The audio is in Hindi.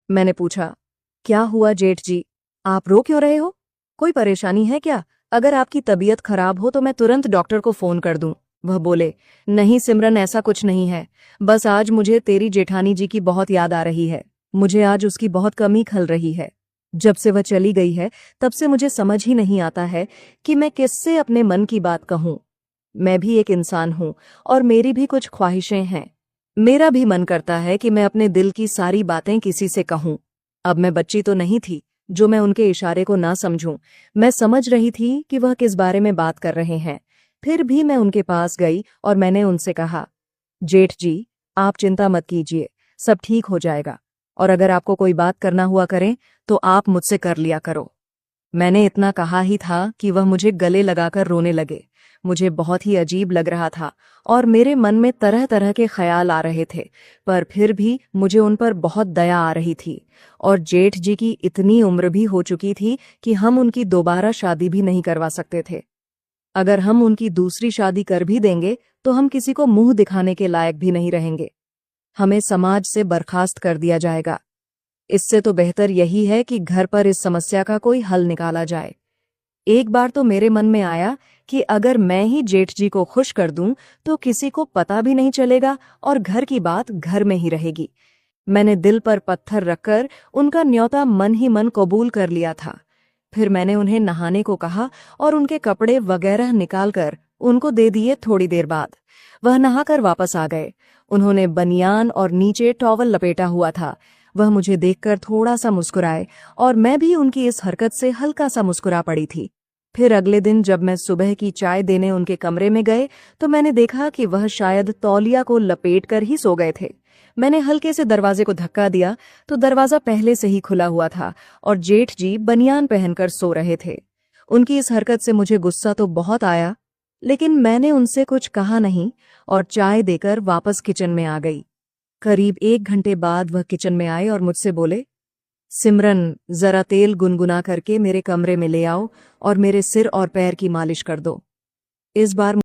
मैंने पूछा। क्या हुआ जेठ जी, आप रो क्यों रहे हो? कोई परेशानी है क्या? अगर आपकी तबीयत खराब हो तो मैं तुरंत डॉक्टर को फोन कर दूं। वह बोले, नहीं सिमरन, ऐसा कुछ नहीं है। बस आज मुझे तेरी जेठानी जी की बहुत याद आ रही है। मुझे आज उसकी बहुत कमी खल रही है। जब से वह चली गई है तब से मुझे समझ ही नहीं आता है कि मैं किससे अपने मन की बात कहूं। मैं भी एक इंसान हूं और मेरी भी कुछ ख्वाहिशें हैं। मेरा भी मन करता है कि मैं अपने दिल की सारी बातें किसी से कहूं। अब मैं बच्ची तो नहीं थी जो मैं उनके इशारे को ना समझूं। मैं समझ रही थी कि वह किस बारे में बात कर रहे हैं। फिर भी मैं उनके पास गई और मैंने उनसे कहा, जेठ जी, आप चिंता मत कीजिए, सब ठीक हो जाएगा। और अगर आपको कोई बात करना हुआ करें तो आप मुझसे कर लिया करो। मैंने इतना कहा ही था कि वह मुझे गले लगाकर रोने लगे। मुझे बहुत ही अजीब लग रहा था और मेरे मन में तरह तरह के ख्याल आ रहे थे, पर फिर भी मुझे उन पर बहुत दया आ रही थी। और जेठ जी की इतनी उम्र भी हो चुकी थी कि हम उनकी दोबारा शादी भी नहीं करवा सकते थे। अगर हम उनकी दूसरी शादी कर भी देंगे तो हम किसी को मुंह दिखाने के लायक भी नहीं रहेंगे। हमें समाज से बर्खास्त कर दिया जाएगा। इससे तो बेहतर यही है कि घर पर इस समस्या का कोई हल निकाला जाए। एक बार तो मेरे मन में आया कि अगर मैं ही जेठ जी को खुश कर दूं तो किसी को पता भी नहीं चलेगा और घर की बात घर में ही रहेगी। मैंने दिल पर पत्थर रखकर उनका न्योता मन ही मन कबूल कर लिया था। फिर मैंने उन्हें नहाने को कहा और उनके कपड़े वगैरह निकालकर उनको दे दिए। थोड़ी देर बाद वह नहाकर वापस आ गए। उन्होंने बनियान और नीचे टॉवल लपेटा हुआ था। वह मुझे देखकर थोड़ा सा मुस्कुराए और मैं भी उनकी इस हरकत से हल्का सा मुस्कुरा पड़ी थी। फिर अगले दिन जब मैं सुबह की चाय देने उनके कमरे में गए तो मैंने देखा कि वह शायद तौलिया को लपेटकर ही सो गए थे। मैंने हल्के से दरवाजे को धक्का दिया तो दरवाजा पहले से ही खुला हुआ था और जेठ जी बनियान पहनकर सो रहे थे। उनकी इस हरकत से मुझे गुस्सा तो बहुत आया, लेकिन मैंने उनसे कुछ कहा नहीं और चाय देकर वापस किचन में आ गई। करीब 1 घंटे बाद वह किचन में आए और मुझसे बोले, सिमरन, जरा तेल गुनगुना करके मेरे कमरे में ले आओ और मेरे सिर और पैर की मालिश कर दो। इस बार